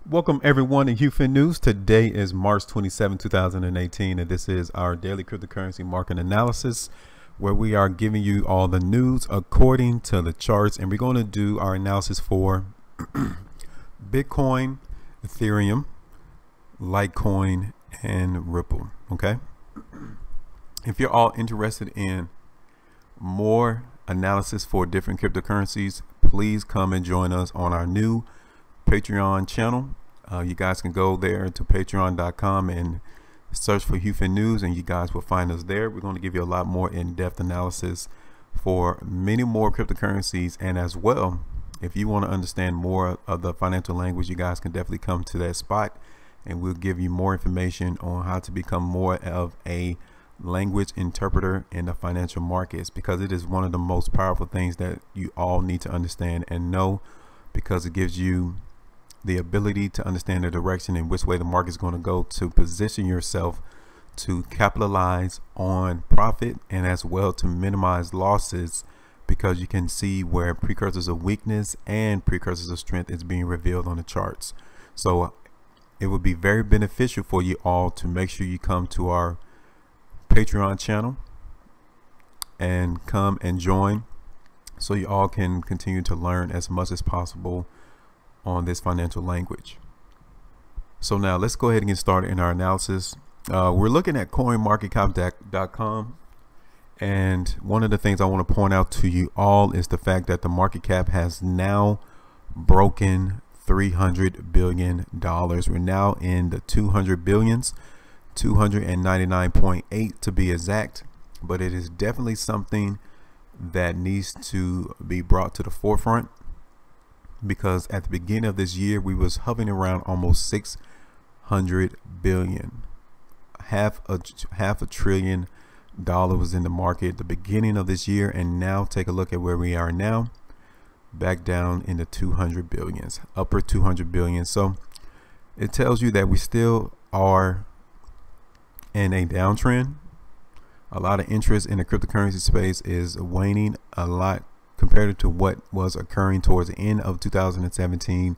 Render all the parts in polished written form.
Welcome everyone to HueFin News. Today is March 27, 2018, and this is our daily cryptocurrency market analysis, where we are giving you all the news according to the charts, and we're going to do our analysis for Bitcoin, Ethereum, Litecoin, and Ripple. Okay. If you're all interested in more analysis for different cryptocurrencies, please come and join us on our new Patreon channel. You guys can go there to patreon.com and search for HueFin News, and you guys will find us there. We're going to give you a lot more in-depth analysis for many more cryptocurrencies, and as well, if you want to understand more of the financial language, you guys can definitely come to that spot, and we'll give you more information on how to become more of a language interpreter in the financial markets, because it is one of the most powerful things that you all need to understand and know, because it gives you the ability to understand the direction in which way the market is going to go, to position yourself to capitalize on profit and as well to minimize losses, because you can see where precursors of weakness and precursors of strength is being revealed on the charts. So it would be very beneficial for you all to make sure you come to our Patreon channel and come and join, so you all can continue to learn as much as possible on this financial language. So now let's go ahead and get started in our analysis. We're looking at coinmarketcap.com, and one of the things I want to point out to you all is the fact that the market cap has now broken $300 billion. We're now in the 200 billions, 299.8 to be exact, but it is definitely something that needs to be brought to the forefront, because at the beginning of this year we was hovering around almost 600 billion. Half a trillion dollars was in the market at the beginning of this year, and now take a look at where we are now, back down in the 200 billions, upper 200 billion. So it tells you that we still are in a downtrend. A lot of interest in the cryptocurrency space is waning a lot compared to what was occurring towards the end of 2017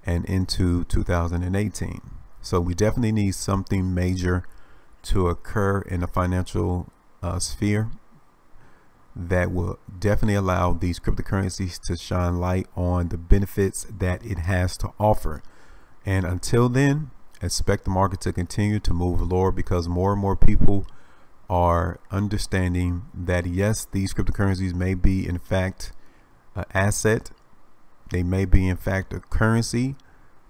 and into 2018. So we definitely need something major to occur in the financial sphere that will definitely allow these cryptocurrencies to shine light on the benefits that it has to offer. And until then, expect the market to continue to move lower, because more and more people are understanding that yes, these cryptocurrencies may be in fact an asset, they may be in fact a currency,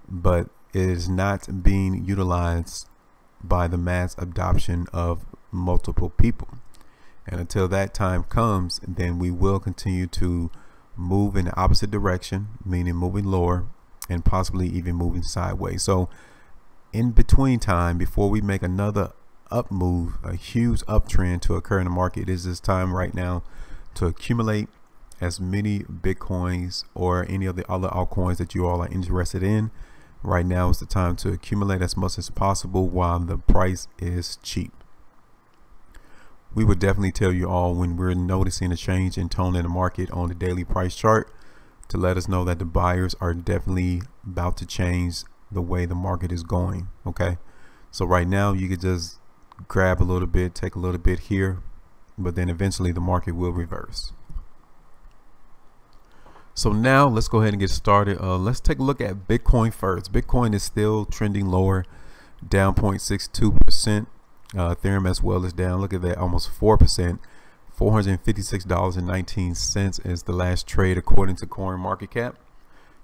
but it is not being utilized by the mass adoption of multiple people. And until that time comes, then we will continue to move in the opposite direction, meaning moving lower and possibly even moving sideways. So in between time, before we make another up move, a huge uptrend to occur in the market, it is this time right now to accumulate as many Bitcoins or any of the other altcoins that you all are interested in. Right now is the time to accumulate as much as possible while the price is cheap. We would definitely tell you all when we're noticing a change in tone in the market on the daily price chart to let us know that the buyers are definitely about to change the way the market is going. Okay, so right now you could just grab a little bit, take a little bit here, but then eventually the market will reverse. So now let's go ahead and get started. Let's take a look at Bitcoin first. Bitcoin is still trending lower, down 0.62%. Ethereum as well is down. Look at that, almost 4%. $456.19 is the last trade according to CoinMarketCap.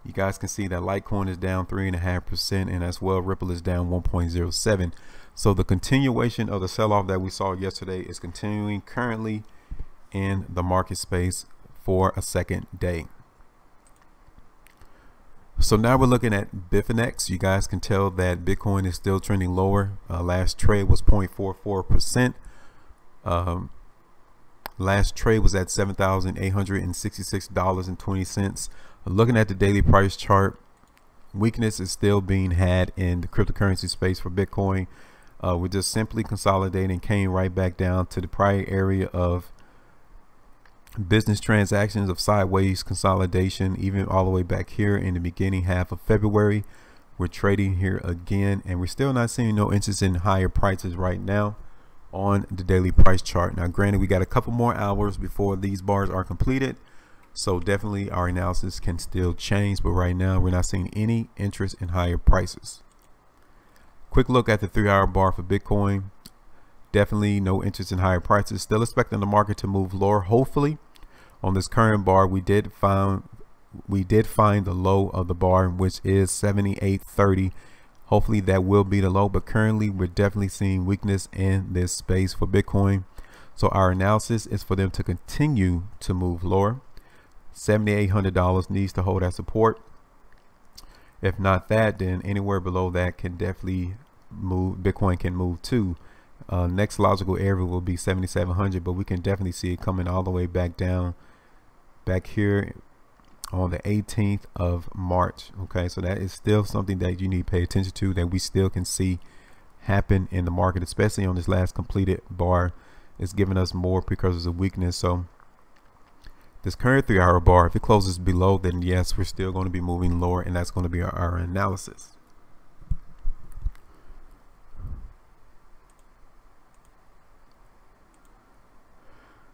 You guys can see that Litecoin is down 3.5%, and as well Ripple is down 1.07. So the continuation of the sell-off that we saw yesterday is continuing currently in the market space for a second day. So now we're looking at Bitfinex. You guys can tell that Bitcoin is still trending lower. Last trade was 0.44%. Last trade was at $7,866.20. Looking at the daily price chart, weakness is still being had in the cryptocurrency space for Bitcoin. We're just simply consolidating, came right back down to the prior area of business transactions of sideways consolidation, even all the way back here in the beginning half of February, We're trading here again, and we're still not seeing no interest in higher prices right now on the daily price chart. Now granted, we got a couple more hours before these bars are completed, so definitely our analysis can still change, but right now we're not seeing any interest in higher prices. Quick look at the 3-hour bar for Bitcoin. Definitely no interest in higher prices. Still expecting the market to move lower. Hopefully on this current bar, we did find the low of the bar, which is 78.30. Hopefully that will be the low, but currently we're definitely seeing weakness in this space for Bitcoin. So our analysis is for them to continue to move lower. $7,800 needs to hold that support. If not that, then anywhere below that can definitely move. Bitcoin can move to. Next logical area will be 7,700, but we can definitely see it coming all the way back down, back here on the 18th of March. Okay, so that is still something that you need to pay attention to, that we still can see happen in the market, especially on this last completed bar. It's giving us more precursors of weakness. So this current 3-hour bar, if it closes below, then yes, we're still going to be moving lower, and that's going to be our analysis.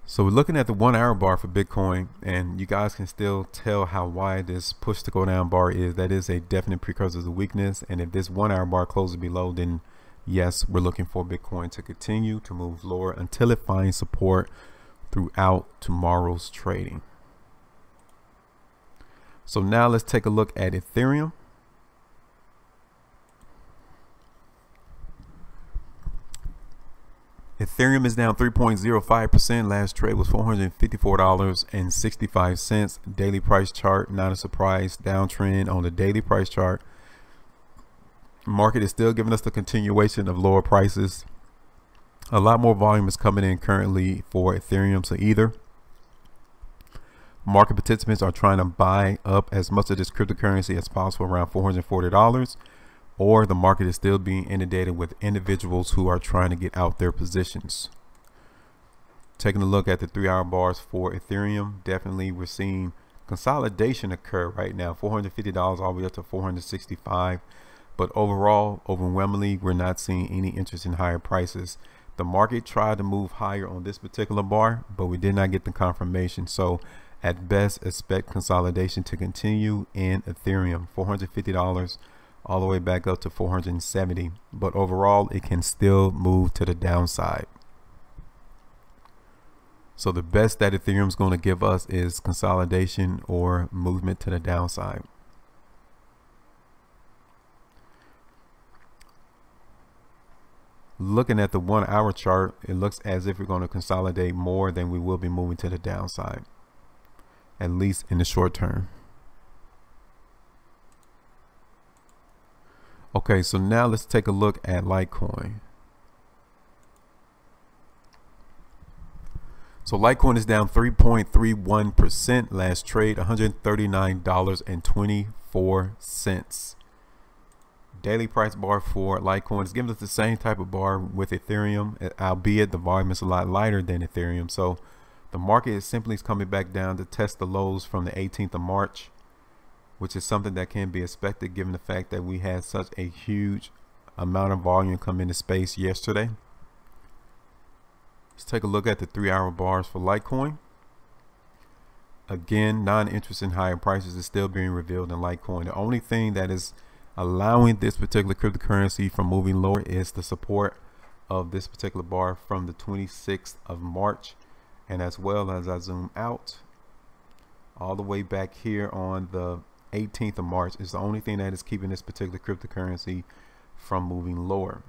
So we're looking at the 1-hour bar for Bitcoin, and you guys can still tell how wide this push to go down bar is. That is a definite precursor of weakness, and if this 1-hour bar closes below, then yes, we're looking for Bitcoin to continue to move lower until it finds support throughout tomorrow's trading. So now let's take a look at Ethereum. Ethereum is down 3.05%. Last trade was $454.65. Daily price chart, not a surprise, downtrend on the daily price chart. Market is still giving us the continuation of lower prices. A lot more volume is coming in currently for Ethereum. So either market participants are trying to buy up as much of this cryptocurrency as possible, around $440, or the market is still being inundated with individuals who are trying to get out their positions. Taking a look at the 3-hour bars for Ethereum, definitely we're seeing consolidation occur right now. $450 all the way up to $465, but overall, overwhelmingly, we're not seeing any interest in higher prices. The market tried to move higher on this particular bar, but we did not get the confirmation. So at best, expect consolidation to continue in Ethereum. $450 all the way back up to $470, but overall it can still move to the downside. So the best that Ethereum is going to give us is consolidation or movement to the downside. Looking at the 1-hour chart, it looks as if we're going to consolidate more than we will be moving to the downside, at least in the short term. Okay, so now let's take a look at Litecoin. So Litecoin is down 3.31%. Last trade, $139.24. Daily price bar for Litecoin is giving us the same type of bar with Ethereum, albeit the volume is a lot lighter than Ethereum. So the market is simply coming back down to test the lows from the 18th of March, which is something that can be expected given the fact that we had such a huge amount of volume come into space yesterday. Let's take a look at the 3-hour bars for Litecoin. Again, non-interest in higher prices is still being revealed in Litecoin. The only thing that is allowing this particular cryptocurrency from moving lower is the support of this particular bar from the 26th of March. And as well as I zoom out all the way back here on the 18th of March is the only thing that is keeping this particular cryptocurrency from moving lower.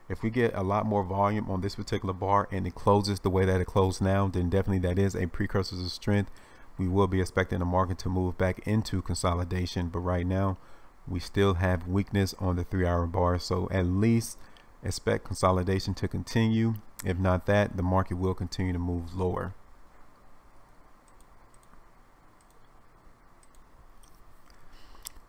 If we get a lot more volume on this particular bar and it closes the way that it closed now, then definitely that is a precursor to strength. We will be expecting the market to move back into consolidation, but right now we still have weakness on the 3-hour bar. So at least expect consolidation to continue. If not that, the market will continue to move lower.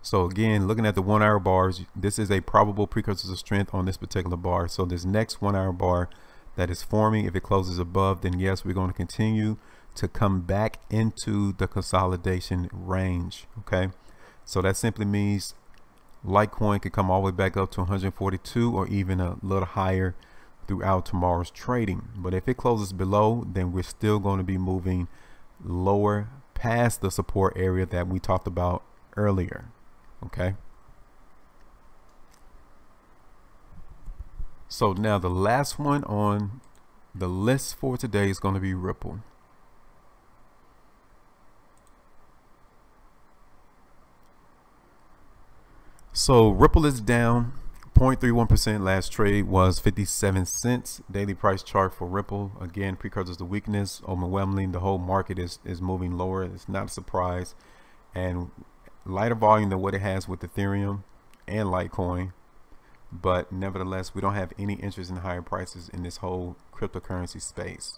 So again, looking at the 1-hour bars, this is a probable precursor of strength on this particular bar. So this next 1-hour bar that is forming, if it closes above, then yes, we're going to continue to come back into the consolidation range. Okay, so that simply means Litecoin could come all the way back up to 142 or even a little higher throughout tomorrow's trading. But if it closes below, then we're still going to be moving lower past the support area that we talked about earlier. Okay. So now the last one on the list for today is going to be Ripple. So Ripple is down 0.31%. Last trade was 57 cents. Daily price chart for Ripple, again, precursors to weakness. Overwhelmingly, the whole market is moving lower. It's not a surprise. And lighter volume than what it has with Ethereum and Litecoin. But nevertheless, we don't have any interest in higher prices in this whole cryptocurrency space.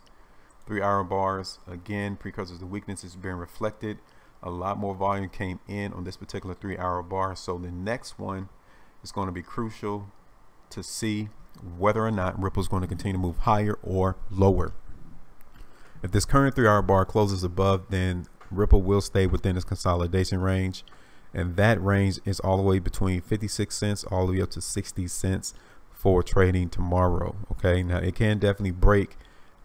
3-hour bars, again, precursors to weakness is being reflected. A lot more volume came in on this particular 3-hour bar. So the next one is going to be crucial to see whether or not Ripple is going to continue to move higher or lower. If this current 3-hour bar closes above, then Ripple will stay within its consolidation range. And that range is all the way between 56 cents all the way up to 60 cents for trading tomorrow. Okay, now it can definitely break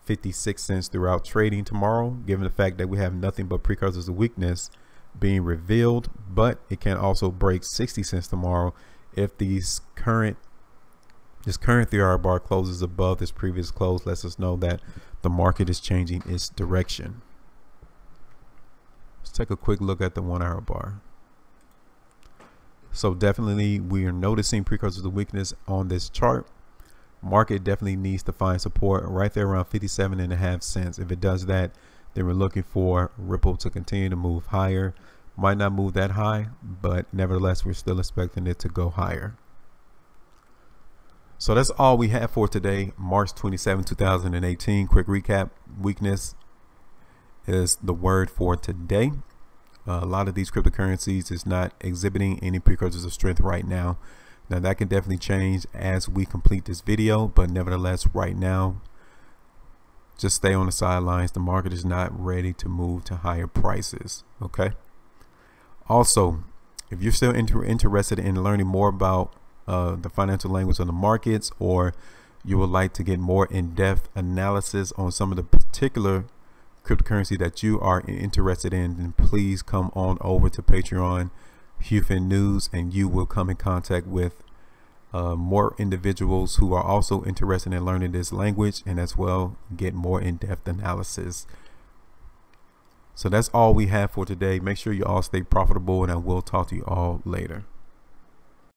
56 cents throughout trading tomorrow, given the fact that we have nothing but precursors of weakness being revealed, but it can also break 60 cents tomorrow if this current 3-hour bar closes above this previous close. Lets us know that the market is changing its direction. Let's take a quick look at the 1-hour bar. So definitely we are noticing precursors of weakness on this chart. Market definitely needs to find support right there around 57.5 cents. If it does that, then we're looking for Ripple to continue to move higher. Might not move that high, but nevertheless, we're still expecting it to go higher. So that's all we have for today, March 27, 2018. Quick recap: weakness is the word for today. A lot of these cryptocurrencies is not exhibiting any precursors of strength right now. Now that can definitely change as we complete this video, but nevertheless, right now, just stay on the sidelines. The market is not ready to move to higher prices. Okay. Also, if you're still interested in learning more about the financial language of the markets, or you would like to get more in-depth analysis on some of the particular cryptocurrency that you are interested in, then please come on over to Patreon, HueFin News, and you will come in contact with more individuals who are also interested in learning this language, and as well get more in-depth analysis. So that's all we have for today. Make sure you all stay profitable, and I will talk to you all later.